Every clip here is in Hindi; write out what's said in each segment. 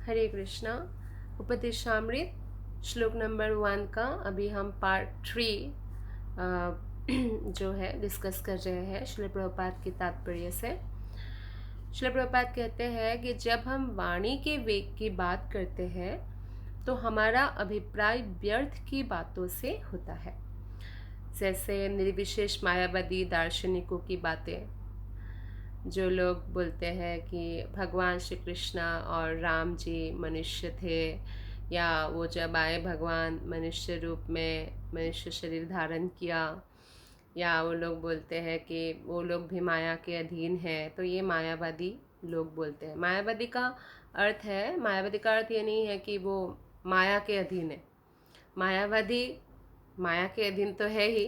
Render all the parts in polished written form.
हरे कृष्णा। उपदेशामृत श्लोक नंबर 1 का अभी हम पार्ट 3 जो है डिस्कस कर रहे हैं श्रील प्रभुपाद के तात्पर्य से। श्रील प्रभुपाद कहते हैं कि जब हम वाणी के वेग की बात करते हैं तो हमारा अभिप्राय व्यर्थ की बातों से होता है, जैसे निर्विशेष मायावादी दार्शनिकों की बातें, जो लोग बोलते हैं कि भगवान श्री कृष्णा और राम जी मनुष्य थे, या वो जब आए भगवान मनुष्य रूप में मनुष्य शरीर धारण किया, या वो लोग बोलते हैं कि वो लोग भी माया के अधीन हैं। तो ये मायावादी लोग बोलते हैं। मायावादी का अर्थ ये नहीं है कि वो माया के अधीन है। मायावादी माया के अधीन तो है ही,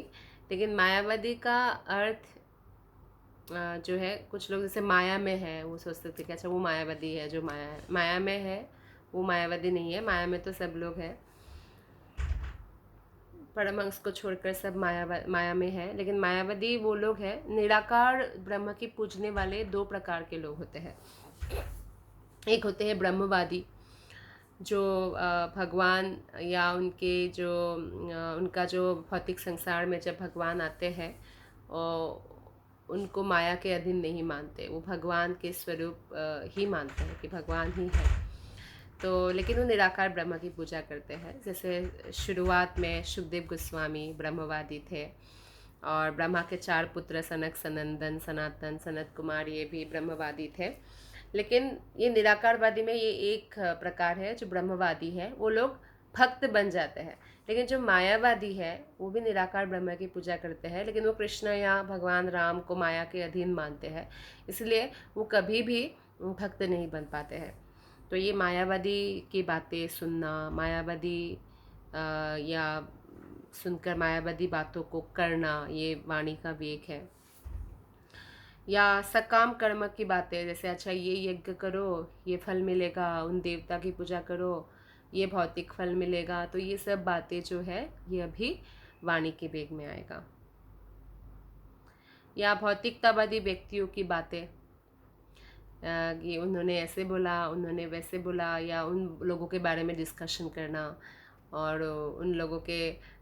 लेकिन मायावादी का अर्थ जो है, कुछ लोग जैसे माया में है वो सोचते थे कि अच्छा वो मायावादी है, जो माया में है वो मायावादी नहीं है। माया में तो सब लोग हैं, परमहंस को छोड़कर सब माया में है। लेकिन मायावादी वो लोग हैं, निराकार ब्रह्म की पूजने वाले दो प्रकार के लोग होते हैं। एक होते हैं ब्रह्मवादी, जो भगवान या उनका जो भौतिक संसार में जब भगवान आते हैं और उनको माया के अधीन नहीं मानते, वो भगवान के स्वरूप ही मानते हैं कि भगवान ही है। तो लेकिन वो निराकार ब्रह्म की पूजा करते हैं। जैसे शुरुआत में शुकदेव गोस्वामी ब्रह्मवादी थे, और ब्रह्मा के 4 पुत्र सनक, सनंदन, सनातन, सनत कुमार, ये भी ब्रह्मवादी थे। लेकिन ये निराकारवादी में ये एक प्रकार है, जो ब्रह्मवादी है वो लोग भक्त बन जाते हैं। लेकिन जो मायावादी है वो भी निराकार ब्रह्म की पूजा करते हैं, लेकिन वो कृष्ण या भगवान राम को माया के अधीन मानते हैं, इसलिए वो कभी भी भक्त नहीं बन पाते हैं। तो ये मायावादी की बातें सुनना, मायावादी या सुनकर मायावादी बातों को करना, ये वाणी का वेग है। या सकाम कर्म की बातें, जैसे अच्छा ये यज्ञ करो, ये फल मिलेगा, उन देवता की पूजा करो, ये भौतिक फल मिलेगा। तो ये सब बातें जो है ये अभी वाणी के वेग में आएगा। या भौतिकतावादी व्यक्तियों की बातें, कि उन्होंने ऐसे बोला, उन्होंने वैसे बोला, या उन लोगों के बारे में डिस्कशन करना, और उन लोगों के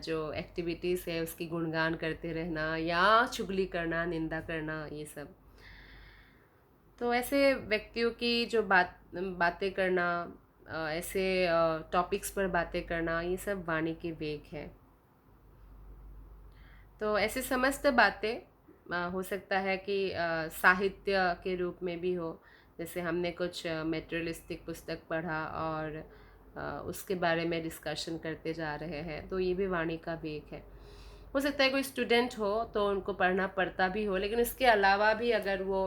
जो एक्टिविटीज़ है उसकी गुणगान करते रहना, या चुगली करना, निंदा करना, ये सब। तो ऐसे व्यक्तियों की जो बातें करना, ऐसे टॉपिक्स पर बातें करना, ये सब वाणी के वेग है। तो ऐसे समस्त बातें हो सकता है कि साहित्य के रूप में भी हो। जैसे हमने कुछ मेटेरियलिस्टिक पुस्तक पढ़ा और उसके बारे में डिस्कशन करते जा रहे हैं, तो ये भी वाणी का वेग है। हो सकता है कोई स्टूडेंट हो तो उनको पढ़ना पड़ता भी हो, लेकिन इसके अलावा भी अगर वो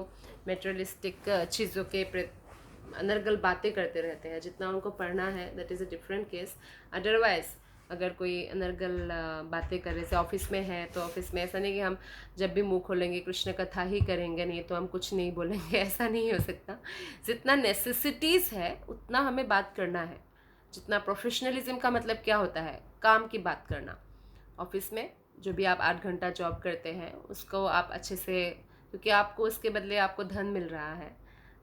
मेटेरियलिस्टिक चीज़ों के अनर्गल बातें करते रहते हैं, जितना उनको पढ़ना है that is a different case. Otherwise अगर कोई अनर्गल बातें कर रहे, जैसे ऑफिस में है, तो ऑफिस में ऐसा नहीं कि हम जब भी मुंह खोलेंगे कृष्ण कथा ही करेंगे, नहीं तो हम कुछ नहीं बोलेंगे, ऐसा नहीं हो सकता। जितना नेसेसिटीज़ है उतना हमें बात करना है। जितना प्रोफेशनलिज्म का मतलब क्या होता है, काम की बात करना। ऑफिस में जो भी आप 8 घंटा जॉब करते हैं उसको आप अच्छे से, क्योंकि आपको उसके बदले आपको धन मिल रहा है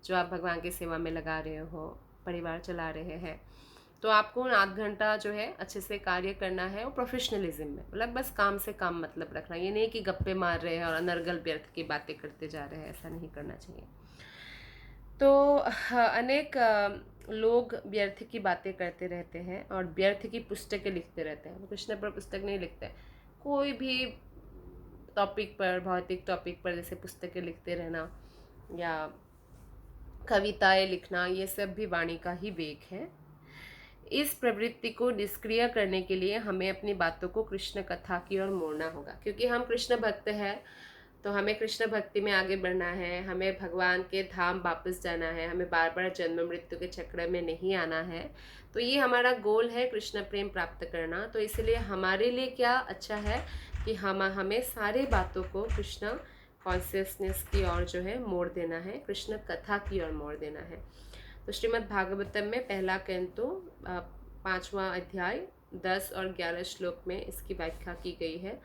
जो आप भगवान की सेवा में लगा रहे हो, परिवार चला रहे हैं, तो आपको 8 घंटा जो है अच्छे से कार्य करना है, वो प्रोफेशनलिज्म में, मतलब बस काम से काम मतलब रखना। ये नहीं कि गप्पे मार रहे हैं और अनर्गल व्यर्थ की बातें करते जा रहे हैं, ऐसा नहीं करना चाहिए। तो अनेक लोग व्यर्थ की बातें करते रहते हैं और व्यर्थ की पुस्तकें लिखते रहते हैं। कृष्ण पर पुस्तक नहीं लिखते, कोई भी टॉपिक पर, भौतिक टॉपिक पर जैसे पुस्तकें लिखते रहना या कविताएं लिखना, ये सब भी वाणी का ही वेग है। इस प्रवृत्ति को निष्क्रिय करने के लिए हमें अपनी बातों को कृष्ण कथा की ओर मोड़ना होगा, क्योंकि हम कृष्ण भक्त हैं, तो हमें कृष्ण भक्ति में आगे बढ़ना है, हमें भगवान के धाम वापस जाना है, हमें बार बार जन्म मृत्यु के चक्र में नहीं आना है। तो ये हमारा गोल है, कृष्ण प्रेम प्राप्त करना। तो इसलिए हमारे लिए क्या अच्छा है कि हमें सारी बातों को कृष्ण कॉन्शियसनेस की ओर जो है मोड़ देना है, कृष्ण कथा की ओर मोड़ देना है। तो श्रीमद् भागवतम में पहला कैंतो 5वां अध्याय 10 और 11 श्लोक में इसकी व्याख्या की गई है।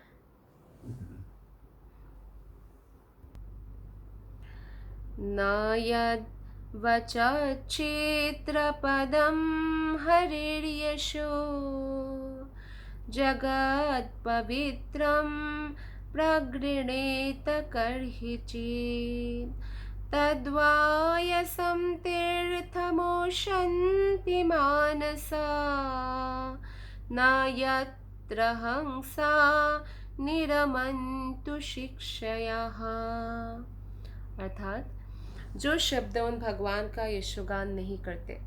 न यद् वचच्चित्रपदं हरिर्यशो जगत्पवित्रं प्रगृह्णेत कर्हिचित् तद्वायसं तीर्थमोशन्ति मानसा न यत्र हंसा निरमन्तु शिक्षयः। अर्थात जो शब्द उन भगवान का यशोगान नहीं करते,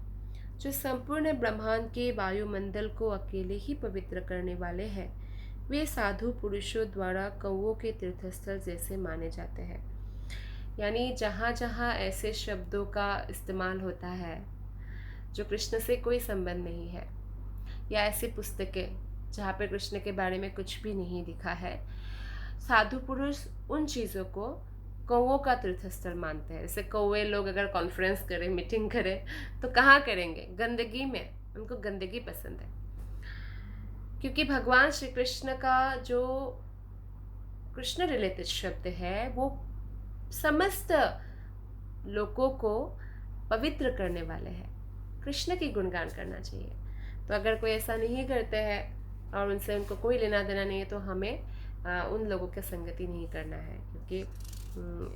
जो संपूर्ण ब्रह्मांड के वायुमंडल को अकेले ही पवित्र करने वाले हैं, वे साधु पुरुषों द्वारा कौओं के तीर्थस्थल जैसे माने जाते हैं। यानी जहाँ जहाँ ऐसे शब्दों का इस्तेमाल होता है जो कृष्ण से कोई संबंध नहीं है, या ऐसी पुस्तकें जहाँ पे कृष्ण के बारे में कुछ भी नहीं लिखा है, साधु पुरुष उन चीज़ों को कौओं का तीर्थस्थल मानते हैं। जैसे कौवे लोग अगर कॉन्फ्रेंस करें, मीटिंग करें, तो कहाँ करेंगे? गंदगी में। उनको गंदगी पसंद है, क्योंकि भगवान श्री कृष्ण का जो कृष्ण रिलेटेड शब्द है वो समस्त लोगों को पवित्र करने वाले हैं। कृष्ण की गुणगान करना चाहिए। तो अगर कोई ऐसा नहीं करते हैं और उनसे उनको कोई लेना देना नहीं है, तो हमें उन लोगों की संगति नहीं करना है, क्योंकि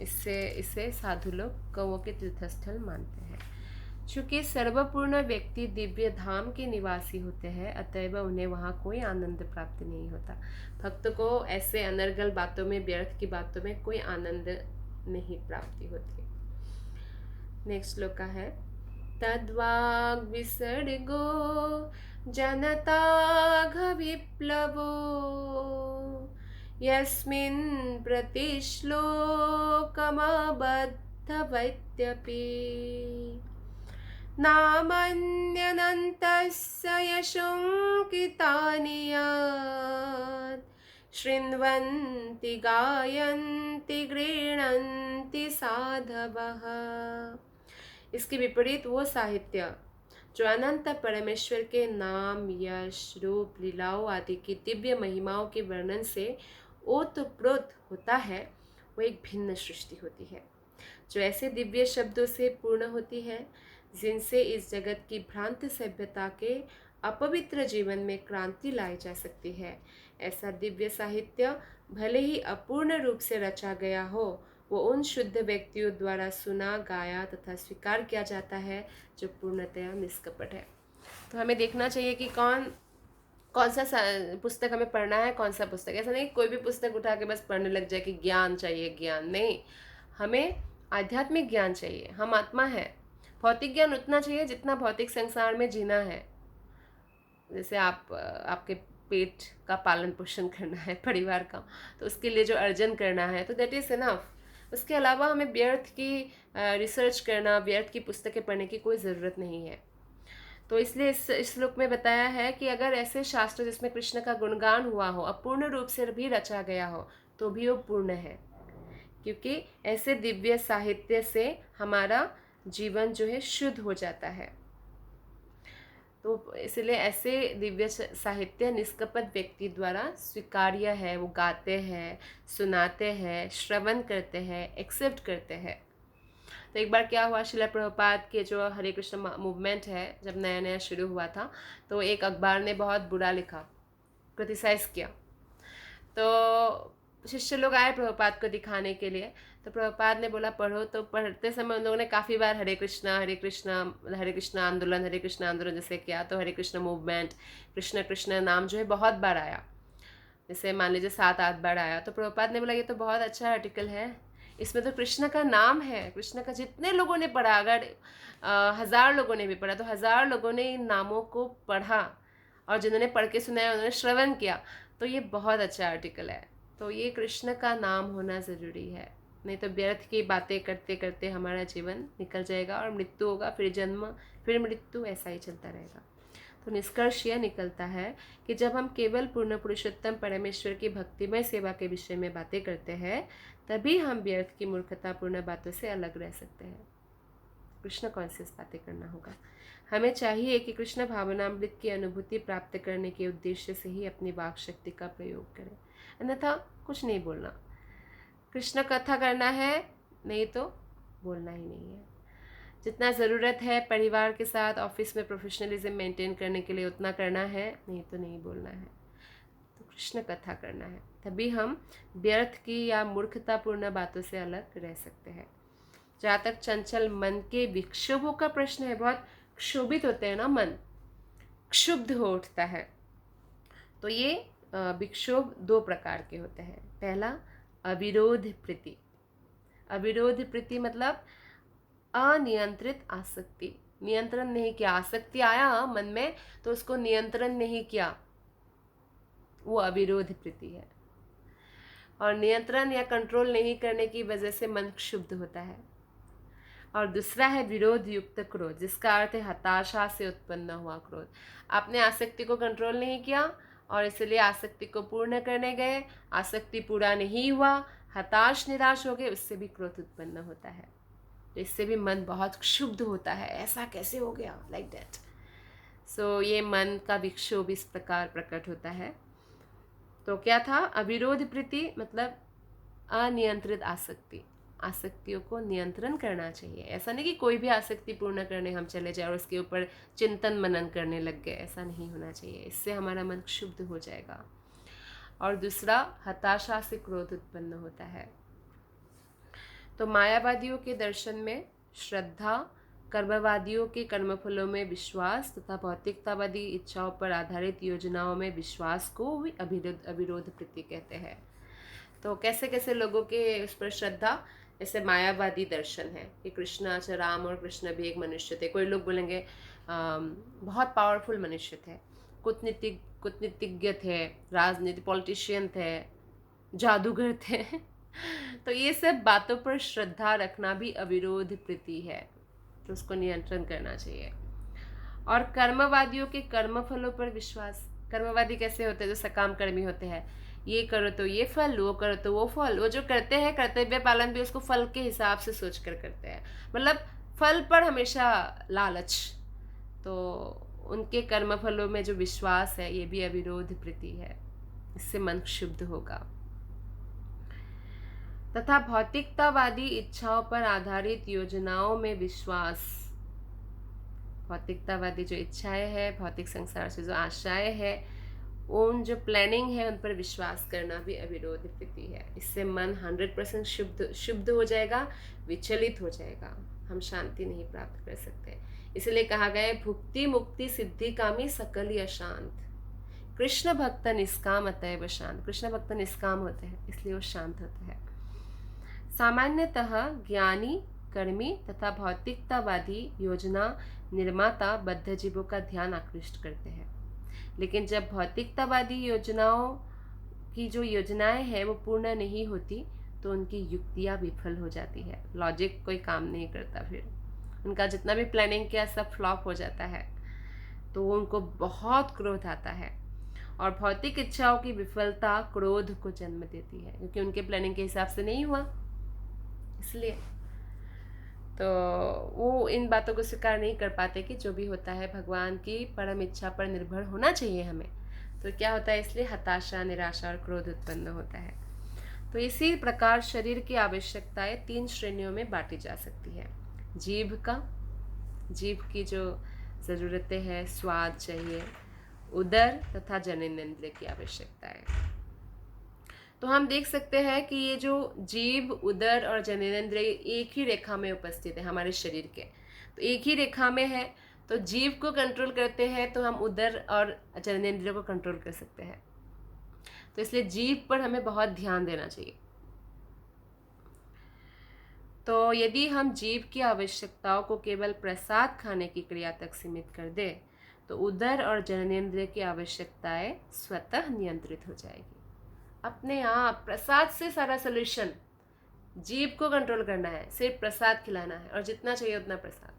इससे साधु लोग कौओं के तीर्थस्थल मानते हैं। चूँकि सर्वपूर्ण व्यक्ति दिव्य धाम के निवासी होते हैं, अतएव उन्हें वहाँ कोई आनंद प्राप्ति नहीं होता। भक्त को ऐसे अनर्गल बातों में, व्यर्थ की बातों में कोई आनंद नहीं प्राप्ति होती। नेक्स्ट श्लोक का है तद्वाग विसर्गो जनताघ विप्लवो यस्मिन् प्रतिश्लोकमबद्धवैत्यपि नामन्यनन्तस्य यशोङ्कितानि यत् शृण्वन्ति गायन्ति गृह्णन्ति साधवः। इसके विपरीत वो साहित्य जो अनंत परमेश्वर के नाम, यश, रूप, लीलाओं आदि की दिव्य महिमाओं के वर्णन से ओतप्रोत होता है, वो एक भिन्न सृष्टि होती है, जो ऐसे दिव्य शब्दों से पूर्ण होती है जिनसे इस जगत की भ्रांत सभ्यता के अपवित्र जीवन में क्रांति लाई जा सकती है। ऐसा दिव्य साहित्य भले ही अपूर्ण रूप से रचा गया हो, वो उन शुद्ध व्यक्तियों द्वारा सुना, गाया तथा स्वीकार किया जाता है जो पूर्णतया निष्कपट है। तो हमें देखना चाहिए कि कौन सा पुस्तक हमें पढ़ना है, कौन सा पुस्तक। ऐसा नहीं कोई भी पुस्तक उठा के बस पढ़ने लग जाए कि ज्ञान चाहिए, ज्ञान नहीं, हमें आध्यात्मिक ज्ञान चाहिए। हम आत्मा है। भौतिक ज्ञान उतना चाहिए जितना भौतिक संसार में जीना है। जैसे आपके पेट का पालन पोषण करना है, परिवार का, तो उसके लिए जो अर्जन करना है, तो दैट इज़ इनफ। उसके अलावा हमें व्यर्थ की रिसर्च करना, व्यर्थ की पुस्तकें पढ़ने की कोई ज़रूरत नहीं है। तो इसलिए इस श्लोक में बताया है कि अगर ऐसे शास्त्र जिसमें कृष्ण का गुणगान हुआ हो, अपूर्ण रूप से भी रचा गया हो, तो भी वो पूर्ण है, क्योंकि ऐसे दिव्य साहित्य से हमारा जीवन जो है शुद्ध हो जाता है। तो इसलिए ऐसे दिव्य साहित्य निष्कपट व्यक्ति द्वारा स्वीकार्य है। वो गाते हैं, सुनाते हैं, श्रवण करते हैं, एक्सेप्ट करते हैं। तो एक बार क्या हुआ, श्रील प्रभुपाद के जो हरे कृष्ण मूवमेंट है, जब नया नया शुरू हुआ था, तो एक अखबार ने बहुत बुरा लिखा, क्रिटिसाइज़ किया। तो शिष्य लोग आए प्रभुपाद को दिखाने के लिए, तो प्रभुपाद ने बोला पढ़ो। तो पढ़ते समय उन लोगों ने काफ़ी बार हरे कृष्णा हरे कृष्णा हरे कृष्णा आंदोलन, हरे कृष्णा आंदोलन जैसे किया। तो हरे कृष्ण मूवमेंट, कृष्ण कृष्ण नाम जो है बहुत बार आया, जैसे मान लीजिए 7-8 बार आया। तो प्रभुपाद ने बोला ये तो बहुत अच्छा आर्टिकल है, इसमें तो कृष्ण का नाम है। कृष्ण का जितने लोगों ने पढ़ा, अगर 1000 लोगों ने भी पढ़ा, तो 1000 लोगों ने इन नामों को पढ़ा, और जिन्होंने पढ़ के सुनाया उन्होंने श्रवण किया, तो ये बहुत अच्छा आर्टिकल है। तो ये कृष्ण का नाम होना ज़रूरी है, नहीं तो व्यर्थ की बातें करते करते हमारा जीवन निकल जाएगा और मृत्यु होगा, फिर जन्म, फिर मृत्यु, ऐसा ही चलता रहेगा। तो निष्कर्ष यह निकलता है कि जब हम केवल पूर्ण पुरुषोत्तम परमेश्वर की भक्तिमय सेवा के विषय में बातें करते हैं, तभी हम व्यर्थ की मूर्खतापूर्ण बातों से अलग रह सकते हैं। कृष्ण कॉन्शियस बातें करना होगा। हमें चाहिए कि कृष्ण भावनामृत की अनुभूति प्राप्त करने के उद्देश्य से ही अपनी वाक शक्ति का प्रयोग करें, अन्यथा कुछ नहीं बोलना। कृष्ण कथा करना है, नहीं तो बोलना ही नहीं है। जितना ज़रूरत है परिवार के साथ ऑफिस में प्रोफेशनलिज्म मेंटेन करने के लिए उतना करना है, नहीं तो नहीं बोलना है। तो कृष्ण कथा करना है, तभी हम व्यर्थ की या मूर्खतापूर्ण बातों से अलग रह सकते हैं। जहाँ तक चंचल मन के विक्षोभों का प्रश्न है, बहुत क्षोभित होते हैं ना, मन क्षुब्ध हो उठता है। तो ये विक्षोभ दो प्रकार के होते हैं। पहला अविरोध प्रीति। अविरोध प्रीति मतलब अनियंत्रित आसक्ति, नियंत्रण नहीं किया, आसक्ति आया मन में तो उसको नियंत्रण नहीं किया, वो अविरोध प्रीति है। और नियंत्रण या कंट्रोल नहीं करने की वजह से मन क्षुब्ध होता है। और दूसरा है विरोध युक्त क्रोध, जिसका अर्थ है हताशा से उत्पन्न हुआ क्रोध। आपने आसक्ति को कंट्रोल नहीं किया और इसलिए आसक्ति को पूर्ण करने गए, आसक्ति पूरा नहीं हुआ, हताश निराश हो गए, उससे भी क्रोध उत्पन्न होता है। तो इससे भी मन बहुत क्षुब्ध होता है, ऐसा कैसे हो गया, लाइक दैट। सो ये मन का विक्षोभ इस प्रकार प्रकट होता है। तो क्या था, अविरोध प्रीति मतलब अनियंत्रित आसक्ति, आसक्तियों को नियंत्रण करना चाहिए। ऐसा नहीं कि कोई भी आसक्ति पूर्ण करने हम चले जाए और उसके ऊपर चिंतन मनन करने लग गए, ऐसा नहीं होना चाहिए, इससे हमारा मन क्षुब्ध हो जाएगा। और दूसरा हताशा से क्रोध उत्पन्न होता है। तो मायावादियों के दर्शन में श्रद्धा, कर्मवादियों के कर्मफलों में विश्वास तथा भौतिकतावादी इच्छाओं पर आधारित योजनाओं में विश्वास को भी अविरोध प्रीति कहते हैं। तो कैसे कैसे लोगों के उस पर श्रद्धा, जैसे मायावादी दर्शन है कि कृष्ण, अच्छा राम और कृष्ण भी एक मनुष्य थे। कोई लोग बोलेंगे बहुत पावरफुल मनुष्य थे, कूटनीतिज्ञ थे, राजनीति पॉलिटिशियन थे, जादूगर थे। तो ये सब बातों पर श्रद्धा रखना भी अविरोध प्रीति है, तो उसको नियंत्रण करना चाहिए। और कर्मवादियों के कर्मफलों पर विश्वास। कर्मवादी कैसे होते हैं, जो सकाम कर्मी होते हैं, ये करो तो ये फल, वो करो तो वो फल। वो जो करते हैं कर्तव्य पालन भी उसको फल के हिसाब से सोच कर करते हैं, मतलब फल पर हमेशा लालच। तो उनके कर्मफलों में जो विश्वास है ये भी अविरोध प्रीति है, इससे मन क्षुब्ध होगा। तथा भौतिकतावादी इच्छाओं पर आधारित योजनाओं में विश्वास। भौतिकतावादी जो इच्छाएं हैं, भौतिक संसार से जो आशाएं हैं, उन जो प्लानिंग है उन पर विश्वास करना भी अविरोध प्रीति है। इससे मन 100% शुद्ध हो जाएगा, विचलित हो जाएगा, हम शांति नहीं प्राप्त कर सकते। इसलिए कहा गया है, भुक्ति मुक्ति सिद्धि कामी सकल अशांत, कृष्ण भक्त निष्काम अतएव शांत। कृष्ण भक्त निष्काम होते हैं इसलिए वो शांत होते हैं। सामान्यतः ज्ञानी, कर्मी तथा भौतिकतावादी योजना निर्माता बद्धजीवों का ध्यान आकृष्ट करते हैं। लेकिन जब भौतिकतावादी योजनाओं की जो योजनाएं हैं वो पूर्ण नहीं होती तो उनकी युक्तियां विफल हो जाती है, लॉजिक कोई काम नहीं करता, फिर उनका जितना भी प्लानिंग किया सब फ्लॉप हो जाता है, तो उनको बहुत क्रोध आता है। और भौतिक इच्छाओं की विफलता क्रोध को जन्म देती है, क्योंकि उनके प्लानिंग के हिसाब से नहीं हुआ, इसलिए तो वो इन बातों को स्वीकार नहीं कर पाते कि जो भी होता है भगवान की परम इच्छा पर निर्भर होना चाहिए हमें। तो क्या होता है, इसलिए हताशा, निराशा और क्रोध उत्पन्न होता है। तो इसी प्रकार शरीर की आवश्यकताएं 3 श्रेणियों में बांटी जा सकती है। जीभ की जो ज़रूरतें हैं, स्वाद चाहिए, उदर तथा जननेंद्रिय की आवश्यकता है। तो हम देख सकते हैं कि ये जो जीभ, उदर और जननेंद्रिय एक ही रेखा में उपस्थित है हमारे शरीर के, तो एक ही रेखा में है। तो जीभ को कंट्रोल करते हैं तो हम उदर और जननेंद्रिय को कंट्रोल कर सकते हैं। तो इसलिए जीभ पर हमें बहुत ध्यान देना चाहिए। तो यदि हम जीभ की आवश्यकताओं को केवल प्रसाद खाने की क्रिया तक सीमित कर दें तो उदर और जननेंद्रिय की आवश्यकताएं स्वतः नियंत्रित हो जाएगी अपने आप। प्रसाद से सारा सोल्यूशन, जीभ को कंट्रोल करना है, सिर्फ प्रसाद खिलाना है और जितना चाहिए उतना प्रसाद,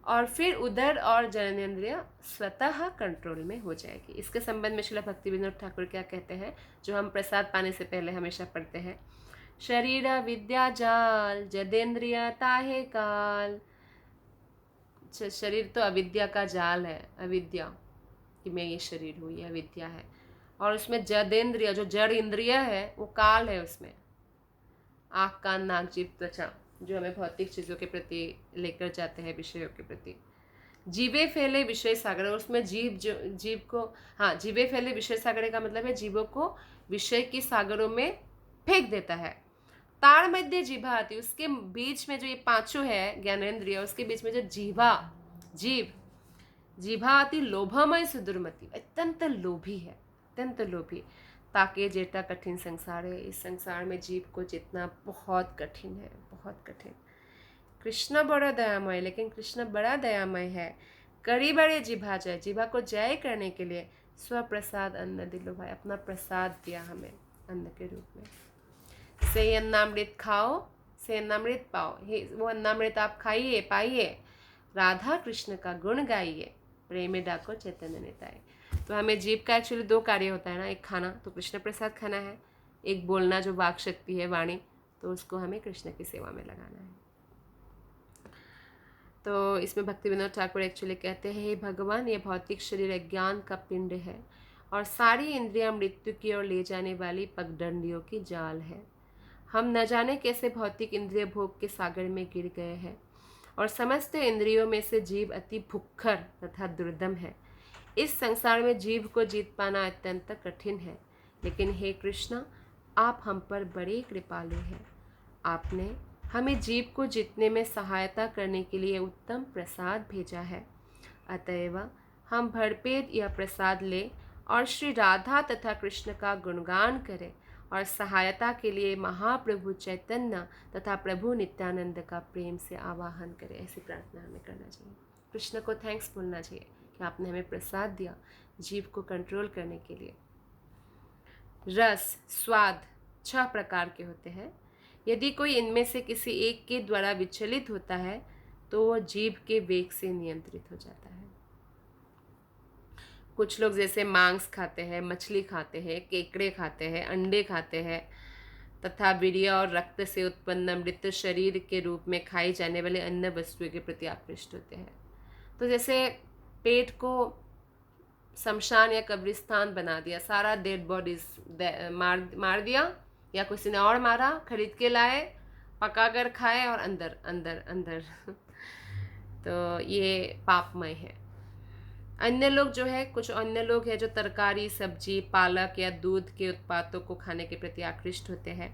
और फिर उदर और जननेंद्रिय स्वतः कंट्रोल में हो जाएगी। इसके संबंध में श्रील भक्ति विनोद ठाकुर क्या कहते हैं, जो हम प्रसाद पाने से पहले हमेशा पढ़ते हैं, शरीर विद्या जाल जदेंद्रिय ताहे काल। शरीर तो अविद्या का जाल है, अविद्या कि मैं ये शरीर हूँ, ये अविद्या है। और उसमें जदेंद्रिय, जो जड़ इंद्रिय है, वो काल है, उसमें आँख, कान, नाक, जीभ, त्वचा, जो हमें भौतिक चीज़ों के प्रति लेकर जाते हैं, विषयों के प्रति। जीवे फैले विषय सागर, और उसमें जीव को, हाँ, जीवे फैले विषय सागर का मतलब है जीवों को विषय की सागरों में फेंक देता है। ताड़ मध्य जिह्वा आती, उसके बीच में जो ये पांचों है ज्ञानेन्द्रिय, उसके बीच में जो जिह्वा आती लोभमय सुदुर्मति, अत्यंत लोभी है, अत्यंत लोभी। ताके जेटा कठिन संसार है, इस संसार में जीव को जितना बहुत कठिन है, बहुत कठिन। कृष्ण बड़ा दयामय, लेकिन कृष्ण बड़ा दयामय है। करी बड़े जिभा जय, जिभा को जय करने के लिए स्वप्रसाद अन्न दिलो भाई, अपना प्रसाद दिया हमें अन्न के रूप में। से अन्नामृत खाओ, से अन्नामृत पाओ, वो अन्नामृत आप खाइए, पाइए, राधा कृष्ण का गुण गाइए, प्रेम डाको चैतन्य निताय। तो हमें जीव का एक्चुअली दो कार्य होता है ना, एक खाना, तो कृष्ण प्रसाद खाना है, एक बोलना जो वाक शक्ति है, वाणी, तो उसको हमें कृष्ण की सेवा में लगाना है। तो इसमें भक्ति विनोद ठाकुर एक्चुअली कहते हैं, हे भगवान, ये भौतिक शरीर अज्ञान का पिंड है और सारी इंद्रियां मृत्यु की ओर ले जाने वाली पगडंडियों की जाल है। हम न जाने कैसे भौतिक इंद्रिय भोग के सागर में गिर गए हैं और समस्त इंद्रियों में से जीव अति भुक्खर तथा दुर्दम है। इस संसार में जीव को जीत पाना अत्यंत कठिन है, लेकिन हे कृष्ण, आप हम पर बड़े कृपालु हैं। आपने हमें जीव को जीतने में सहायता करने के लिए उत्तम प्रसाद भेजा है। अतएव हम भरपेट यह प्रसाद लें और श्री राधा तथा कृष्ण का गुणगान करें और सहायता के लिए महाप्रभु चैतन्य तथा प्रभु नित्यानंद का प्रेम से आवाहन करें। ऐसी प्रार्थना हमें करना चाहिए, कृष्ण को थैंक्स बोलना चाहिए कि आपने हमें प्रसाद दिया जीव को कंट्रोल करने के लिए। रस स्वाद 6 प्रकार के होते हैं। यदि कोई इनमें से किसी एक के द्वारा विचलित होता है तो वह जीभ के वेग से नियंत्रित हो जाता है। कुछ लोग जैसे मांस खाते हैं, मछली खाते हैं, केकड़े खाते हैं, अंडे खाते हैं तथा वीर्य और रक्त से उत्पन्न मृत शरीर के रूप में खाई जाने वाले अन्य वस्तुओं के प्रति आकृष्ट होते हैं। तो जैसे पेट को शमशान या कब्रिस्तान बना दिया, सारा डेड बॉडीज मार दिया या किसी ने और मारा, खरीद के लाए, पका कर खाए और अंदर अंदर अंदर तो ये पापमय है। अन्य लोग जो है, कुछ अन्य लोग हैं जो तरकारी, सब्जी, पालक या दूध के उत्पादों को खाने के प्रति आकृष्ट होते हैं,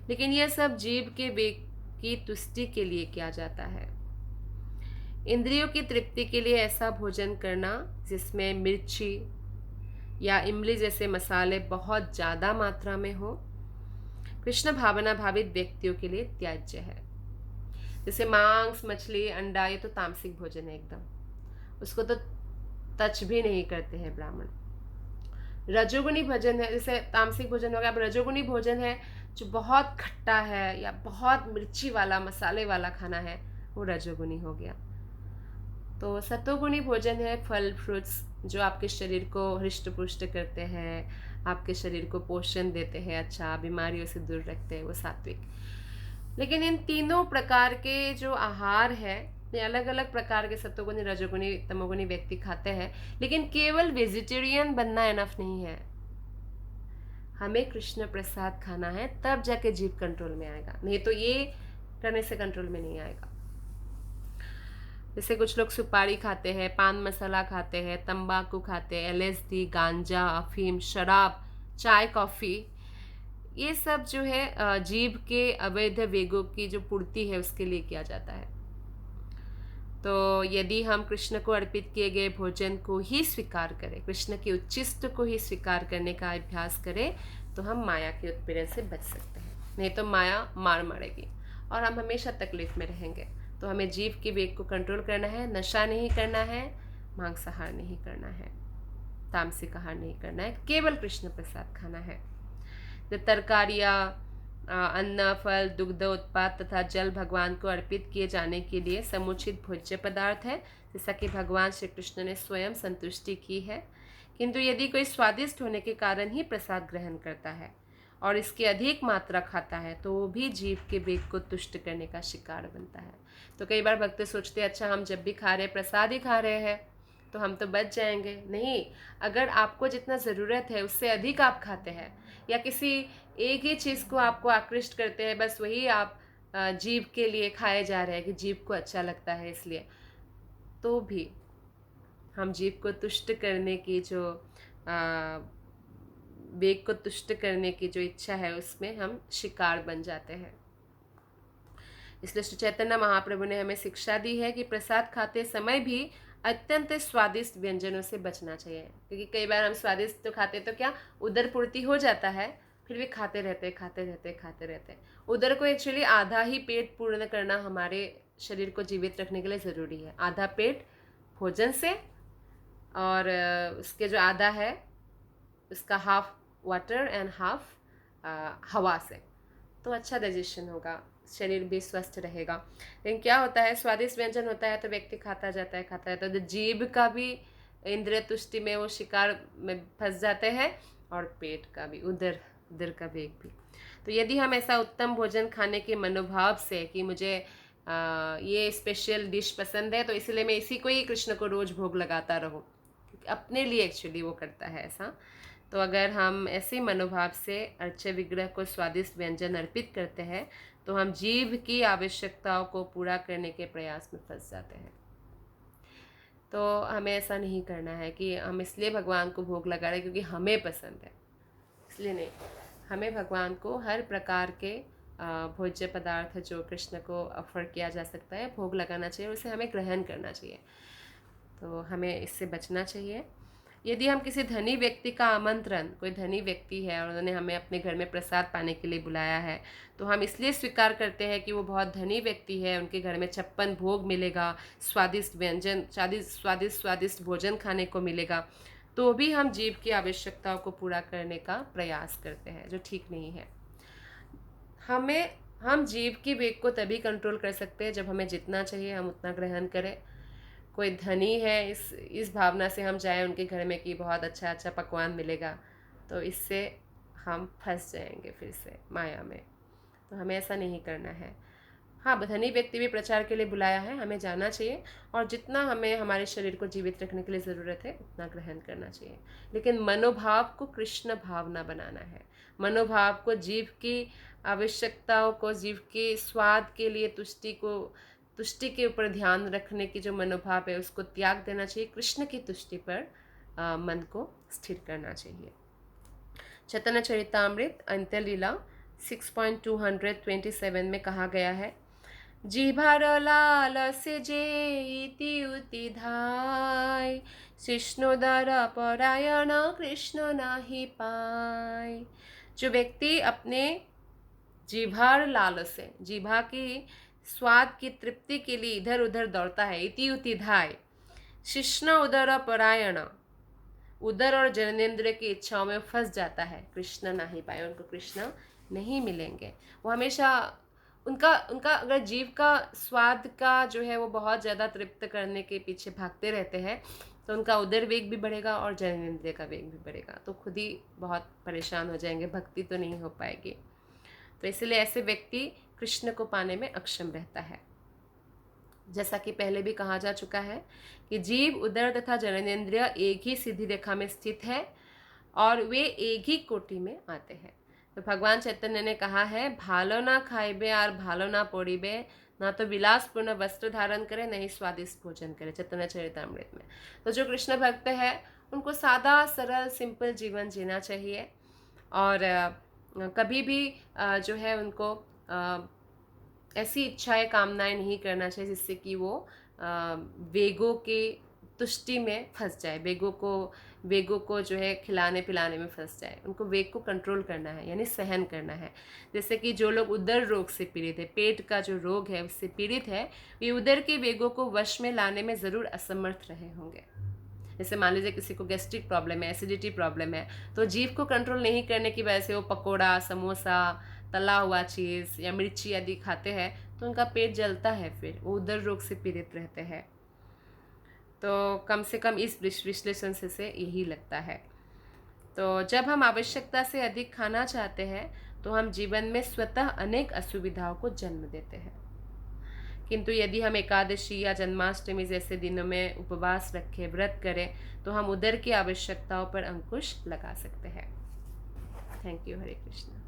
लेकिन यह सब जीव के वेग की तुष्टि के लिए किया जाता है। इंद्रियों की तृप्ति के लिए ऐसा भोजन करना जिसमें मिर्ची या इमली जैसे मसाले बहुत ज़्यादा मात्रा में हो, कृष्ण भावना भावित व्यक्तियों के लिए त्याज्य है। जैसे मांस, मछली, अंडा, ये तो तामसिक भोजन है एकदम, उसको तो टच भी नहीं करते हैं ब्राह्मण। रजोगुणी भोजन है, जैसे तामसिक भोजन हो गया, अब रजोगुणी भोजन है जो बहुत खट्टा है या बहुत मिर्ची वाला, मसाले वाला खाना है, वो रजोगुणी हो गया। तो सतोगुणी भोजन है फल, फ्रूट्स, जो आपके शरीर को हृष्ट पुष्ट करते हैं, आपके शरीर को पोषण देते हैं, अच्छा, बीमारियों से दूर रखते हैं, वो सात्विक। लेकिन इन तीनों प्रकार के जो आहार है, ये अलग अलग प्रकार के सतोगुणी, रजोगुणी, तमोगुणी व्यक्ति खाते हैं, लेकिन केवल वेजिटेरियन बनना इनफ नहीं है। हमें कृष्ण प्रसाद खाना है, तब जाके जीव कंट्रोल में आएगा, नहीं तो ये करने से कंट्रोल में नहीं आएगा। जैसे कुछ लोग सुपारी खाते हैं, पान मसाला खाते हैं, तंबाकू खाते हैं, LSD, गांजा, अफीम, शराब, चाय, कॉफ़ी, ये सब जो है जीभ के अवैध वेगों की जो पूर्ति है उसके लिए किया जाता है। तो यदि हम कृष्ण को अर्पित किए गए भोजन को ही स्वीकार करें, कृष्ण के उच्चिष्ट को ही स्वीकार करने का अभ्यास करें, तो हम माया के उत्पीड़न से बच सकते हैं। नहीं तो माया मार मारेगी और हम हमेशा तकलीफ में रहेंगे। तो हमें जीव के वेग को कंट्रोल करना है, नशा नहीं करना है, मांसाहार नहीं करना है, तामसिक आहार नहीं करना है, केवल कृष्ण प्रसाद खाना है। जो तरकारियाँ, अन्न, फल, दुग्ध उत्पाद तथा जल भगवान को अर्पित किए जाने के लिए समुचित भोज्य पदार्थ है, जैसा कि भगवान श्री कृष्ण ने स्वयं संतुष्टि की है। किंतु यदि कोई स्वादिष्ट होने के कारण ही प्रसाद ग्रहण करता है और इसकी अधिक मात्रा खाता है, तो वो भी जीव के वेग को तुष्ट करने का शिकार बनता है। तो कई बार भक्त सोचते हैं, अच्छा, हम जब भी खा रहे हैं, प्रसाद ही खा रहे हैं, तो हम तो बच जाएंगे। नहीं, अगर आपको जितना ज़रूरत है उससे अधिक आप खाते हैं या किसी एक ही चीज़ को आपको आकृष्ट करते हैं, बस वही आप जीभ के लिए खाए जा रहे हैं कि जीभ को अच्छा लगता है इसलिए, तो भी हम जीभ को तुष्ट करने की जो वेग को तुष्ट करने की जो इच्छा है उसमें हम शिकार बन जाते हैं। इसलिए श्री चैतन्य महाप्रभु ने हमें शिक्षा दी है कि प्रसाद खाते समय भी अत्यंत स्वादिष्ट व्यंजनों से बचना चाहिए, क्योंकि कई बार हम स्वादिष्ट तो खाते तो क्या उदर पूर्ति हो जाता है, फिर भी खाते रहते। उदर को एक्चुअली आधा ही पेट पूर्ण करना हमारे शरीर को जीवित रखने के लिए ज़रूरी है। आधा पेट भोजन से और उसके जो आधा है उसका हाफ वाटर एंड हाफ हवा से, तो अच्छा डाइजेशन होगा, शरीर भी स्वस्थ रहेगा। लेकिन क्या होता है, स्वादिष्ट व्यंजन होता है तो व्यक्ति खाता जाता है, तो जीभ का भी इंद्रिय तुष्टि में वो शिकार में फंस जाते हैं, और पेट का भी, उदर का वेग भी। तो यदि हम ऐसा उत्तम भोजन खाने के मनोभाव से कि मुझे ये स्पेशल डिश पसंद है तो इसलिए मैं इसी को ही कृष्ण को रोज भोग लगाता रहूं, अपने लिए एक्चुअली वो करता है ऐसा, तो अगर हम ऐसे मनोभाव से अर्च्य विग्रह को स्वादिष्ट व्यंजन अर्पित करते हैं तो हम जीभ की आवश्यकताओं को पूरा करने के प्रयास में फंस जाते हैं। तो हमें ऐसा नहीं करना है कि हम इसलिए भगवान को भोग लगा रहे क्योंकि हमें पसंद है, इसलिए नहीं। हमें भगवान को हर प्रकार के भोज्य पदार्थ जो कृष्ण को ऑफर किया जा सकता है भोग लगाना चाहिए, उसे हमें ग्रहण करना चाहिए, तो हमें इससे बचना चाहिए। यदि हम किसी धनी व्यक्ति का आमंत्रण, कोई धनी व्यक्ति है और उन्होंने हमें अपने घर में प्रसाद पाने के लिए बुलाया है, तो हम इसलिए स्वीकार करते हैं कि वो बहुत धनी व्यक्ति है, उनके घर में 56 भोग मिलेगा, स्वादिष्ट व्यंजन, स्वादिष्ट भोजन खाने को मिलेगा, तो भी हम जीव की आवश्यकताओं को पूरा करने का प्रयास करते हैं, जो ठीक नहीं है। हम जीव की वेग को तभी कंट्रोल कर सकते हैं जब हमें जितना चाहिए हम उतना ग्रहण करें। कोई धनी है, इस भावना से हम जाएं उनके घर में कि बहुत अच्छा पकवान मिलेगा, तो इससे हम फंस जाएंगे फिर से माया में, तो हमें ऐसा नहीं करना है। हाँ, धनी व्यक्ति भी प्रचार के लिए बुलाया है, हमें जाना चाहिए और जितना हमें हमारे शरीर को जीवित रखने के लिए ज़रूरत है उतना ग्रहण करना चाहिए, लेकिन मनोभाव को कृष्ण भावना बनाना है। मनोभाव को जीव की आवश्यकताओं को, जीव के स्वाद के लिए तुष्टि के ऊपर ध्यान रखने की जो मनोभाव है उसको त्याग देना चाहिए, कृष्ण की तुष्टि पर मन को स्थिर करना चाहिए। चैतन्य चरितामृत अंत्य लीला 6.227 में कहा गया है, जिभार लालस जे इति उति धाय, शिष्णोदर परायण कृष्ण नाही पाय। जो व्यक्ति अपने जिभार लालस से, जिभा की स्वाद की तृप्ति के लिए इधर उधर दौड़ता है, इति उति धाय, शिष्ण उदर परायण, उदर और जननेन्द्रिय की इच्छाओं में फंस जाता है, कृष्ण नहीं पाए, उनको कृष्ण नहीं मिलेंगे। वो हमेशा उनका अगर जीव का स्वाद का जो है वो बहुत ज़्यादा तृप्त करने के पीछे भागते रहते हैं तो उनका उदर वेग भी बढ़ेगा और जननेन्द्रिय का वेग भी बढ़ेगा, तो खुद ही बहुत परेशान हो जाएंगे, भक्ति तो नहीं हो पाएगी। तो इसलिए ऐसे व्यक्ति कृष्ण को पाने में अक्षम रहता है। जैसा कि पहले भी कहा जा चुका है कि जीव, उदर तथा जननेन्द्रिय एक ही सीधी रेखा में स्थित है और वे एक ही कोटि में आते हैं। तो भगवान चैतन्य ने कहा है, भालो ना खाइबे और भालो ना पोड़ीबे, ना तो विलासपूर्ण वस्त्र धारण करे, नहीं स्वादिष्ट भोजन करे, चैतन्य चरितामृत में। तो जो कृष्ण भक्त है उनको सादा सरल सिंपल जीवन जीना चाहिए और कभी भी जो है उनको ऐसी इच्छाएं कामनाएं नहीं करना चाहिए जिससे कि वो वेगों के तुष्टि में फंस जाए, वेगों को जो है खिलाने पिलाने में फंस जाए। उनको वेग को कंट्रोल करना है, यानी सहन करना है। जैसे कि जो लोग उदर रोग से पीड़ित है, पेट का जो रोग है उससे पीड़ित है, वे उदर के वेगों को वश में लाने में ज़रूर असमर्थ रहे होंगे। जैसे मान लीजिए किसी को गैस्ट्रिक प्रॉब्लम है, एसिडिटी प्रॉब्लम है, तो जीभ को कंट्रोल नहीं करने की वजह से वो पकोड़ा, समोसा, तला हुआ चीज़ या मिर्ची आदि खाते हैं तो उनका पेट जलता है, फिर वो उदर रोग से पीड़ित रहते हैं। तो कम से कम इस विश्लेषण से यही लगता है। तो जब हम आवश्यकता से अधिक खाना चाहते हैं तो हम जीवन में स्वतः अनेक असुविधाओं को जन्म देते हैं, किंतु यदि हम एकादशी या जन्माष्टमी जैसे दिनों में उपवास रखें, व्रत करें, तो हम उदर की आवश्यकताओं पर अंकुश लगा सकते हैं। Thank you. हरे कृष्ण।